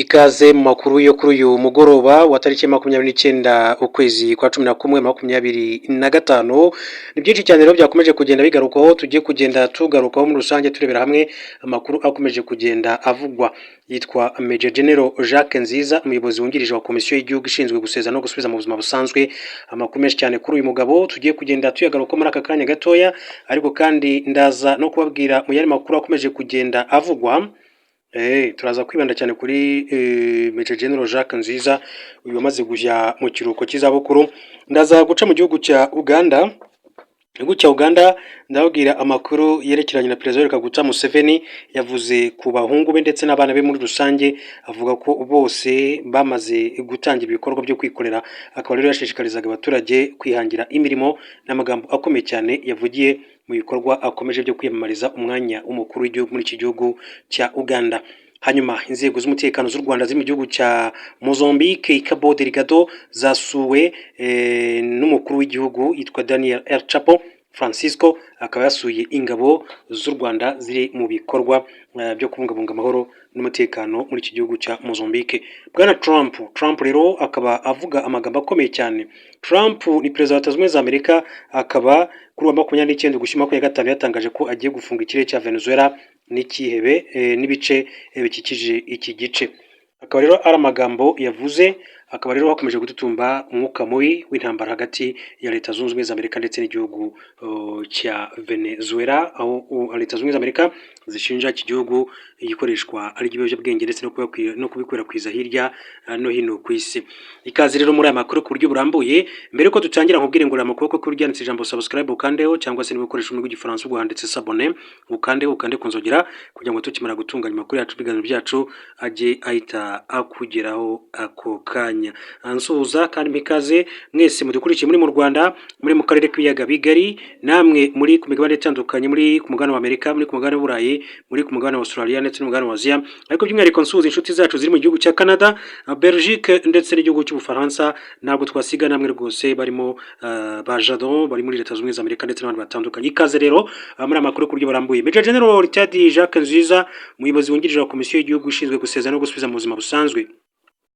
Ikaze mu makuru yo kuri uyu mugoroba wa tariki 29 ukwezi kwa 11 2025. Ni byinshi cyane rero byakomeje kugenda bigarukaho, tugiye kugenda tugarukaho muri rusange turebera hamwe amakuru akomeje kugenda avugwa. Yitwa Major General Jacques Nziza, umuyobozi wungirije wa komisiyo y'igihugu ishinzwe guseza no gusubiza mu buzima busanzwe. Amakuru menshi cyane kuri uyu mugabo tugiye kugenda tuyagaruka muri aka kanya gatoya, ariko kandi ndaza no kubabwira mu yandi makuru akomeje kugenda avugwa. Turaza kwibanda cyane kuri Major General Jacques Nziza, uyu wamaze kujya mu kiruhuko cy'izabukuru. Ndaza guca mu gihugu cya Uganda. Igihugu cya Uganda ndababwira amakuru yerekeranye na Perezida Kaguta Museveni. Yavuze ku bahungu be ndetse n'abana be muri rusange, avuga ko bose bamaze gutangira ibikorwa byo kwikorera. Akaba rero yashishikarizaga abaturage kwihangira imirimo, n'amagambo akomeye cyane yavugiye mu bikorwa akomeje byo kwiyamamariza umwanya w'umukuru w'igihugu muri iki gihugu cya Uganda. Hanyuma inzego z'umutekano z'u Rwanda ziri mu gihugu cya Mozambique, Cabo Delgado, zasuwe n'umukuru w'igihugu yitwa Daniel El Chapo Francisco, akaba yasuye ingabo z'u Rwanda ziri mu bikorwa byo kubungabunga amahoro n'umutekano muri iki gihugu cya Mozambique. Bwana Trump rero akaba avuga amagambo akomeye cyane. Trump ni perezida wa Leta Zunze Ubumwe za Amerika, akaba kuri wa 29 Ugushyingo 2025 yatangaje ko agiye gufunga ikirere cya Venezuela n'ikihebe n'ibice bikikije iki gice. Akaba rero ari amagambo yavuze, akaba rero hakomeje gututumba umwuka mubi w'intambara hagati ya Leta Zunze Ubumwe za Amerika ndetse n'igihugu cya Venezuela, aho Leta Zunze Ubumwe za Amerika zishinja iki gihugu igikoreshwa ari ibiyobyabwenge ndetse no kubikwirakwiza hirya no hino ku isi. Ikaze rero muri aya makuru ku buryo burambuye. Mbere ko dutangira nkubwire ngo amakuru ko kuri ryanditse ijambo subscribe ukandeho, cyangwa se niba ukoresha ururimi rw'igifaransa uguhanditse s'abonner ukande kunzogera, kugira ngo tukimara gutunganya amakuru yacu, ibiganiro byacu ajye ahita akugeraho ako kanya. Ansuhuza kandi mikaze mwese mudukurikiye muri mu Rwanda, muri mu karere k'ibiyaga bigari, namwe muri ku migabane itandukanye, muri ku mugabane wa Amerika, muri ku mugabane w'Uburayi, muri ku mugabane wa Australia ndetse n'umugabane wa Asia, ariko by'umwihariko nsuhuza inshuti zacu ziri mu gihugu cya Canada, Belgique ndetse n'igihugu cy'Ubufaransa. Ntabwo twasiga namwe rwose, barimo ba Jadon bari muri Leta Zunze Ubumwe za Amerika ndetse n'abandi batandukanye. Ikaze rero muri amakuru ku buryo burambuye. Major General Richard Jacques Nziza, umuyobozi wungirije wa komisiyo y'igihugu ishinzwe guseza no gusubiza mu buzima busanzwe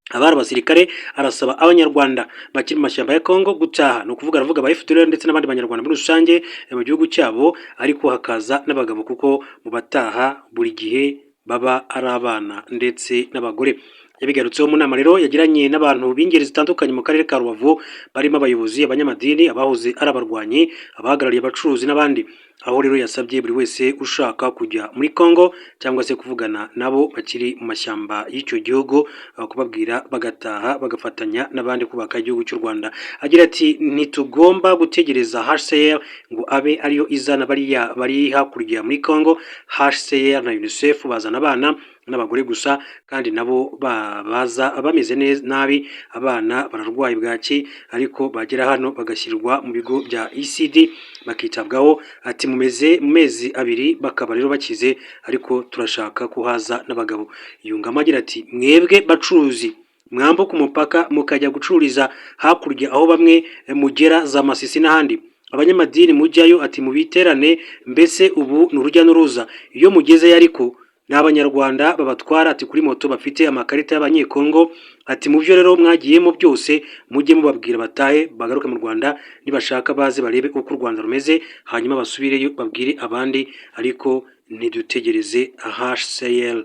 abari abasirikare, arasaba abanyarwanda bakiri mu mashyamba ya Kongo gutaha. No kuvuga aravuga aba FDLR ndetse n'abandi banyarwanda muri rusange mu gihugu cyabo, ariko hakaza n'abagabo, kuko mu bataha buri gihe baba ari abana ndetse n'abagore. Yabigarutseho mu nama rero yagiranye n'abantu b'ingeri zitandukanye mu karere ka Rubavu, barimo abayobozi, abanyamadini, abahoze ari abarwanyi, abahagarariye abacuruzi n'abandi. Aho rero yasabye buri wese ushaka kujya muri Kongo cyangwa se kuvugana nabo bakiri mu mashyamba y'icyo gihugu, kubabwira bagataha bagafatanya n'abandi kubaka igihugu cy'u Rwanda. Agira ati ntitugomba gutegereza HCR ngo abe ariyo izana bariya bari hakurya muri Kongo. HCR na UNICEF bazana abana n'abagore gusa, kandi nabo baza bameze nabi, abana bararwaye bwaki, ariko bagera hano bagashyirwa mu bigo bya ECD bakitabwaho. Ati mu mezi abiri bakaba rero bakize, ariko turashaka kuhaza n'abagabo. Yungamo agira ati mwebwe bacuruzi mwambuka umupaka mukajya gucururiza hakurya aho bamwe mugera za Masisi n'ahandi, abanyamadini mujyayo ati mubiterane, mbese ubu ni urujya n'uruza. Iyo mugezeyo ariko n'abanyarwanda babatwara ati kuri moto bafite amakarita y'abanyekongo. Ati mu byo rero mwagiyemo byose mujye mubabwira batahe bagaruke mu Rwanda, nibashaka baze barebe uko u Rwanda rumeze, hanyuma basubireyo babwire abandi, ariko ntidutegereze HCR.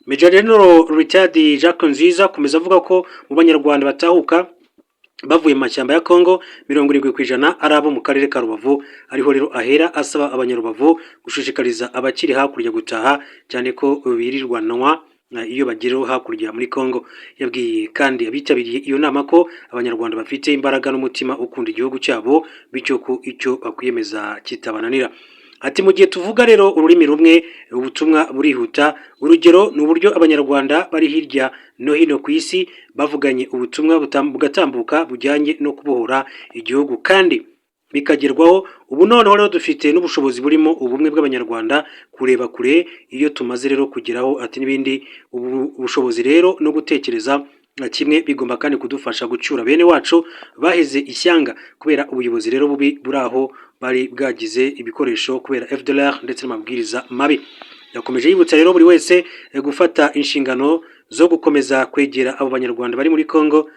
Major General Richard Jacques Nziza komeza avuga ko mu banyarwanda batahuka bavuye mu mashyamba ya Kongo 70% ari abo mu karere ka Rubavu. Ariho rero ahera asaba abanyarubavu gushishikariza abakiri hakurya gutaha, cyane ko birirwanwa iyo bageraho hakurya muri Kongo. Yabwiye kandi abitabiriye iyo nama ko abanyarwanda bafite imbaraga n'umutima ukunda igihugu cyabo, bityo ko icyo bakwiyemeza kitabananira. Ati mu gihe tuvuga rero ururimi rumwe, ubutumwa burihuta. Urugero ni uburyo abanyarwanda bari hirya no hino ku isi bavuganye ubutumwa bugatambuka bujyanye no kubohora igihugu kandi bikagerwaho. Ubu noneho rero dufite n'ubushobozi burimo ubumwe bw'abanyarwanda kureba kure iyo tumaze rero kugeraho. Ati n'ibindi ubushobozi rero no gutekereza kimwe bigomba kandi kudufasha gucyura bene wacu baheze ishyanga kubera ubuyobozi rero bubi buraho bari bwagize ibikoresho kubera FDLR ndetse n'amabwiriza mabi. Yakomeje yibutsa rero buri wese gufata inshingano zo gukomeza kwegera abo banyarwanda bari muri Congo,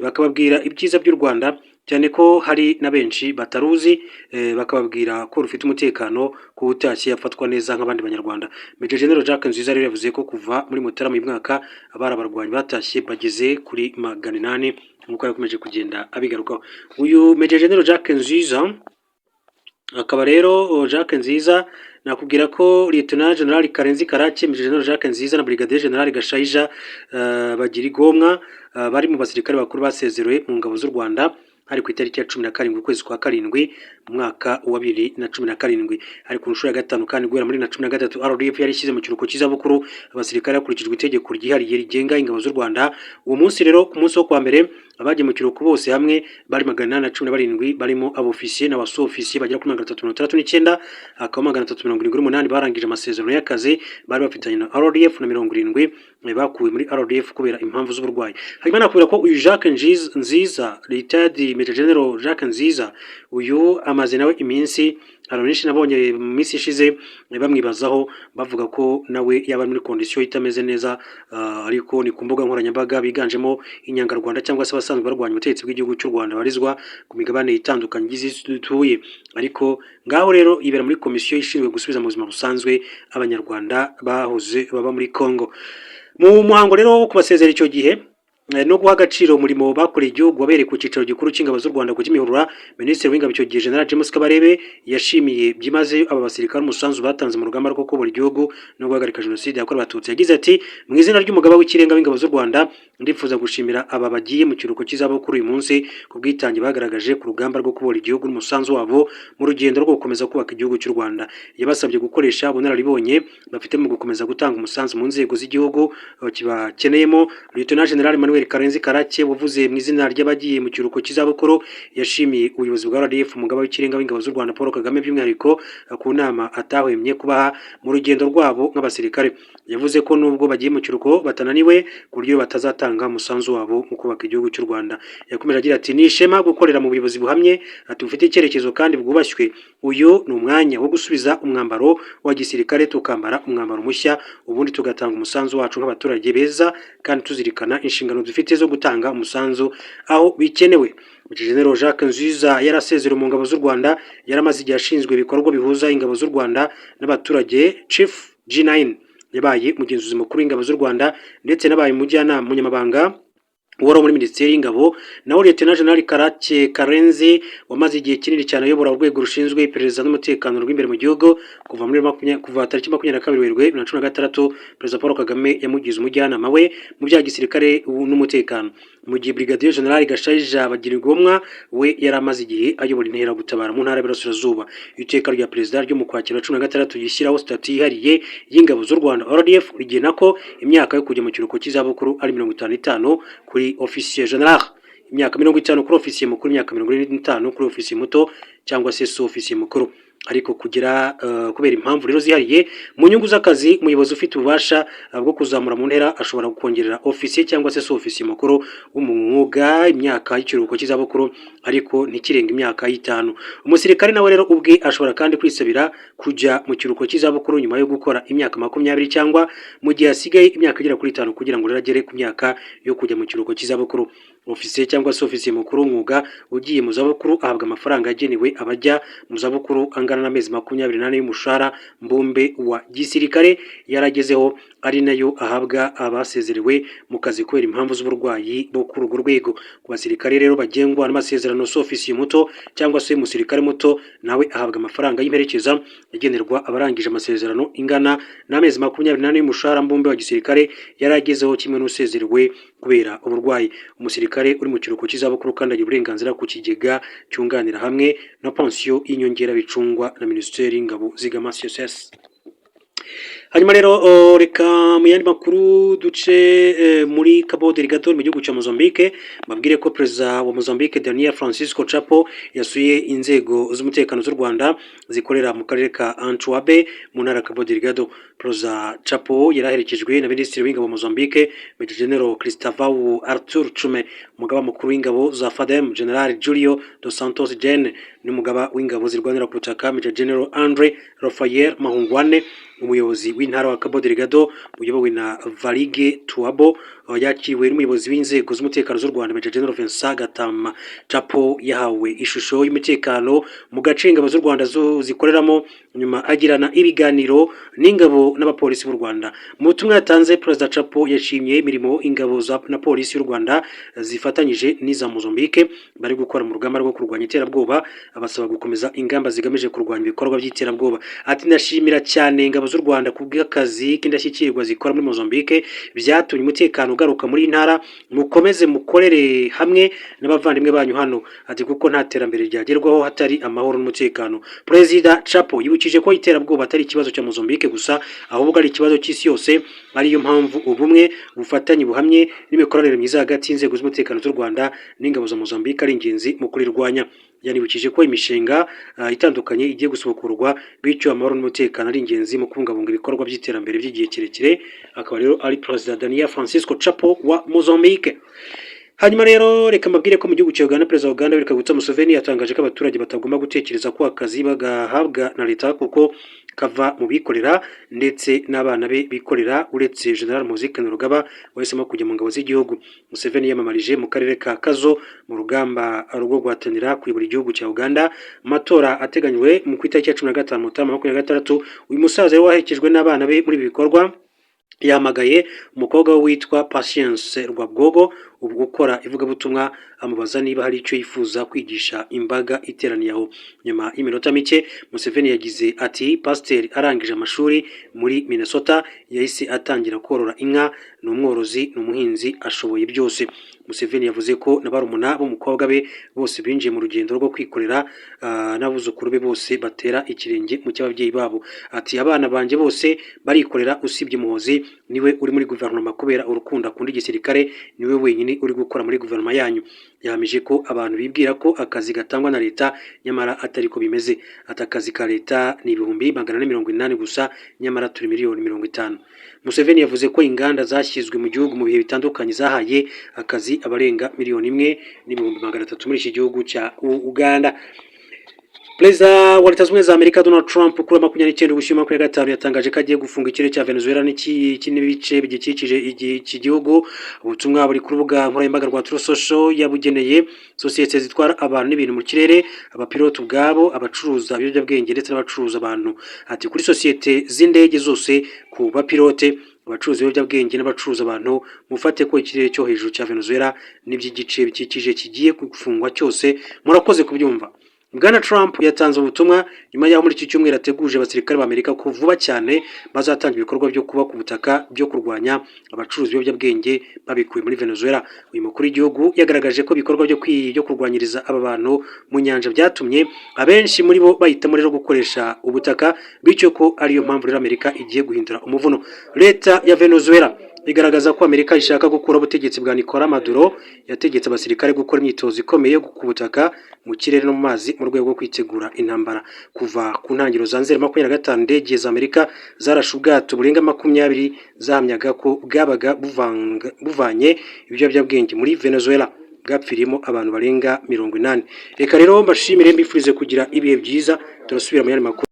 bakababwira ibyiza by'u Rwanda, cyane ko hari na benshi bataruzi, bakababwira ko rufite umutekano, ko utashye afatwa neza nk'abandi banyarwanda. Major General Jacques Nziza rero yavuze ko kuva muri Mutarama uyu mwaka abari abarwanyi batashye bageze kuri 800 nk'uko yakomeje kugenda abigarukaho. Uyu Major General Jacques Nziza akaba rero Jacques Nziza nakubwira ko Lieutenant General Karenzi Karake, Major General Jacques Nziza na Brigadier General Gashayija Bagirigomwa bari mu basirikare bakuru basezerewe mu ngabo z'u Rwanda hari ku itariki ya 17 ukwezi kwa karindwi mu mwaka wa 2017. Hari ku nshuro ya gatanu kandi guhera muri 2013 RDF yari ishyize mu kiruhuko cy'izabukuru abasirikare hakurikijwe itegeko ryihariye rigenga ingabo z'u Rwanda. Uwo munsi rero ku munsi wo kwa mbere abagiye mu kiruhuko bose hamwe bari 817 barimo abofisiye n'abasofisiye bagera kuri 339, akaba 378 barangije amasezerano y'akazi bari bafitanye na RDF na 70 bakuwe muri RDF kubera impamvu z'uburwayi. Hanyuma nakubwira ko uyu Jacques Nziza retired Major General Jacques Nziza uyu amaze nawe iminsi aronisha nabonye mu minsi ishize bamwibazaho bavuga ko nawe yaba muri condition itameze neza, ariko ni ku mbuga nkoranyambaga biganjemo inyangarwanda cyangwa se abasanzwe barwanya ubutegetsi bw'igihugu cy'u Rwanda barizwa ku migabane itandukanye y'izituye. Ariko ngaho rero ibera muri komisiyo ishinzwe gusubiza mu buzima busanzwe abanyarwanda bahoze baba muri Congo. Mu muhango rero wo kubasezera icyo gihe no guha agaciro umurimo bakoreye igihugu wabereye ku cyicaro gikuru cy'ingabo z'u Rwanda ku Kimihurura, Minisitiri w'Ingabo icyo gihe General James Kabarebe yashimiye byimazeyo aba basirikare umusanzu batanze mu rugamba rwo kubura igihugu no guhagarika jenoside yakorewe abatutsi. Yagize ati mu izina ry'umugaba w'ikirenga w'ingabo z'u Rwanda ndifuza gushimira aba bagiye mu kiruhuko cy'izabukuru uyu munsi ku bwitange bagaragaje ku rugamba rwo kubura igihugu n'umusanzu wabo mu rugendo rwo gukomeza kubaka igihugu cy'u Rwanda. Yabasabye gukoresha ubunararibonye bafite mu gukomeza gutanga umusanzu mu nzego z'igihugu kibakeneyemo. Lieutenant General Karenzi Karake wavuze mu izina ry'abagiye mu kiruhuko cy'izabukuru yashimiye ubuyobozi bwa RDF umugaba w'ikirenga w'ingabo z'u Rwanda Paul Kagame by'umwihariko ku nama atahwemye kubaha mu rugendo rwabo nk'abasirikare. Yavuze ko nubwo bagiye mu kiruhuko batananiwe ku buryo batazatanga umusanzu wabo mu kubaka igihugu cy'u Rwanda. Yakomeje agira ati ni ishema gukorera mu buyobozi buhamye, ati ufite icyerekezo kandi bwubashywe. Uyu ni umwanya wo gusubiza umwambaro wa gisirikare tukambara umwambaro mushya, ubundi tugatanga umusanzu wacu nk'abaturage beza kandi tuzirikana inshingano dufite zo gutanga umusanzu aho bikenewe. General Jacques Nziza yarasezera mu ngabo z'u Rwanda, yaramaze igihe ashinzwe ibikorwa bihuza ingabo z'u Rwanda n'abaturage. Chief G9 yabaye umugenzuzi mukuru w'ingabo z'u Rwanda ndetse nabaye umujyanama munyamabanga wari muri Minisiteri y'Ingabo. Naho Lieutenant General Karake Karenzi wamaze igihe kinini cyane ayobora urwego rushinzwe iperereza n'umutekano rw'imbere mu gihugu kuva tariki 22 Werurwe 2016 Perezida Paul Kagame yamugize umujyanama we mu bya gisirikare n'umutekano, mu gihe Brigadier General Gashayija Bagirigomwa we yaramaze igihe ayobora intera gutabara mu ntara y'Iburasirazuba. Iteka rya Perezida ryo mu Kwakira 2016 yishyiraho statut yihariye y'ingabo z'u Rwanda RDF rigena ko imyaka yo kujya mu kiruhuko cy'izabukuru ari 55 kuri officier general, imyaka 50 kuri officier mukuru, imyaka 45 kuri officier muto cyangwa se officier mukuru. Ariko kugira kubera impamvu rero zihariye mu nyungu z'akazi, umuyobozi ufite ububasha bwo kuzamura mu ntera ashobora gukongerera officier cyangwa se officier mukuru w'umwuga imyaka y'ikiruhuko cy'izabukuru ariko ntikirenga imyaka y'itanu. Umusirikare nawe rero ubwe ashobora kandi kwisabira kujya mu kiruhuko cy'izabukuru nyuma yo gukora imyaka 20 cyangwa mu gihe hasigaye imyaka igera kuri 5 kugira ngo ragere ku myaka yo kujya mu kiruhuko cy'izabukuru. Ofisiye cyangwa se ofisiye mukuru w'umwuga ugiye mu zabukuru ahabwa amafaranga yagenewe abajya mu zabukuru angana n'amezi 28 y'umushahara mbumbe wa gisirikare yaragezeho, ari nayo ahabwa abasezerewe mu kazi kubera impamvu z'uburwayi bo kuri urwo rwego. Ku basirikare rero bagengwa n'amasezerano ofisiye muto cyangwa se umusirikare muto nawe ahabwa amafaranga y'imperekeza yagenerwa abarangije amasezerano ingana n'amezi 28 y'umushahara mbumbe wa gisirikare yaragezeho kimwe n'usezerewe kubera uburwayi. Umusirikare uri mu kiruhuko cy'izabukuru kandi agira uburenganzira ku kigega cyunganira hamwe na pension y'inyongera bicungwa na Minisiteri y'Ingabo zigama CSS. Hanyuma rero reka mu yandi makuru duce muri Cabo Delgado mu gihugu cya Mozambique, babwire ko Perezida wa Mozambique Daniel Francisco Chapo yasuye inzego z'umutekano z'u Rwanda zikorera mu karere ka Anchoabe mu ntara Cabo Delgado. Perezida Chapo yaraherekejwe na Minisitiri w'Ingabo wa Mozambique Major General Cristóvão Arthur Chume, umugaba mukuru w'ingabo za FADEM General Julio dos Santos Gene n'umugaba w'ingabo zirwanira ku butaka Major General Andre Rafael Mahungwane, umuyobozi w'intara wa Cabo Delgado uyobowe na Valige Tuabo yakiriwe n'umuyobozi w'inzego z'umutekano z'u Rwanda Major General Vincent Gatama. Chapo yahawe ishusho y'umutekano mu gace ingabo z'u Rwanda zikoreramo nyuma agirana ibiganiro n'ingabo n'abapolisi b'u Rwanda. Mu butumwa yatanze President Chapo yashimye imirimo ingabo na polisi y'u Rwanda zifatanyije n'iza Mozambique bari gukora mu rugamba rwo kurwanya iterabwoba, abasaba gukomeza ingamba zigamije kurwanya ibikorwa by'iterabwoba. Ati ndashimira cyane ingabo z'u Rwanda kubw'akazi k'indashyikirwa zikora muri Mozambique byatumye umutekano ugaruka muri ntara, mukomeze mukorere hamwe n'abavandimwe banyu hano. Ati kuko nta terambere ryagerwaho hatari amahoro n'umutekano. President Chapo yibukije ko iterabwoba atari ikibazo cya Mozambique gusa ahubwo ari ikibazo cy'isi yose, ariyo mpamvu ubumwe bufatanye buhamye n'imikoranire myiza hagati y'inzego z'umutekano z'u Rwanda n'ingabo za Mozambique ari ingenzi mu kurirwanya. Yanibukije ko imishinga itandukanye igiye gusohokorwa bityo amahoro n'umutekano ari ingenzi mu kubungabunga ibikorwa by'iterambere by'igihe kirekire. Akaba rero ari President Daniel Francisco Chapo wa Mozambique. Hanyuma rero reka mbabwire ko mu gihugu cya Uganda Perezida wa Uganda Yoweri Kaguta Museveni yatangaje ko abaturage batagomba gutekereza ko akazi bagahabwa na leta kuko kava mu bikorera ndetse n'abana be bikorera, uretse General Muhoozi Kainerugaba wahisemo kujya mu ngabo z'igihugu. Museveni yamamarije mu karere ka Kazo mu rugamba rwo guhatanira kuyobora igihugu cya Uganda matora ateganywe mu itariki ya 15 Mutarama 2026. Uyu musaza wahekejwe n'abana be muri ibi bikorwa yahamagaye umukobwa we witwa Patience Rwabwogo ubwo gukora ivugabutumwa, amubaza niba hari icyo yifuza kwigisha imbaga iteraniye aho. Nyuma y'iminota mike Museveni yagize ati pasiteri arangije amashuri muri Minnesota yahise atangira korora inka, ni umworozi n'umuhinzi ashoboye byose. Museveni yavuze ko na barumuna b'umukobwa be bose binjiye mu rugendo rwo kwikorera, n'abuzukuru be bose batera ikirenge mu cy'ababyeyi babo. Ati abana banjye bose barikorera usibye Muhoozi niwe uri muri guverinoma kubera urukundo akunda igisirikare, niwe wenyine uri gukora muri guverinoma yanyu. Yahamije ko abantu bibwira ko akazi gatangwa na leta nyamara atari ko bimeze. Ati akazi ka leta ni 480 gusa nyamara turi 1,050,000. Museveni yavuze ko inganda zashyizwe mu gihugu mu bihe bitandukanye zahaye akazi abarenga 1,300,000 muri iki gihugu cya Uganda. Perezida wa Leta Zunze Ubumwe za Amerika Donald Trump kuri 29 Ugushyingo 2025 yatangaje ko agiye gufunga ikirere cya Venezuela n'ibice bigikikije iki gihugu. Ubutumwa buri ku rubuga nkoranyambaga rwa Truth Social yabugeneye sosiyete zitwara abantu n'ibintu mu kirere, abapilote ubwabo, abacuruza ibiyobyabwenge ndetse n'abacuruza abantu. Ati kuri sosiyete z'indege zose, ku bapilote, abacuruza ibiyobyabwenge n'abacuruza abantu, mufate ko ikirere cyo hejuru cya Venezuela n'iby'igice bikikije kigiye gufungwa cyose. Murakoze kubyumva. Bwana Trump yatanze ubutumwa nyuma y'aho muri iki cyumweru ateguje abasirikare b'Amerika ko vuba cyane bazatanga ibikorwa byo kuba ku butaka byo kurwanya abacuruzi b'ibiyobyabwenge babikuye muri Venezuela. Uyu mukuru w'igihugu yagaragaje ko ibikorwa byo kurwanyiriza aba bantu mu nyanja byatumye abenshi muri bo bahitamo rero gukoresha ubutaka, bityo ko ariyo mpamvu rero Amerika igiye guhindura umuvuno. Leta ya Venezuela igaragaza ko Amerika ishaka gukura ubutegetsi bwa Nicolas Maduro yategetse abasirikare gukora imyitozo ikomeye ku butaka, mu kirere no mu mazi mu rwego rwo kwitegura intambara. Kuva ku ntangiriro za Nzeri 2025 indege za Amerika zarashe ubwato burenga 20 zahamyaga ko bwabaga buvanye ibiyobyabwenge muri Venezuela, bwapfiriyemo abantu barenga 80. Reka rero mbashimire mbifurize kugira ibihe byiza, turasubira mu yandi makuru.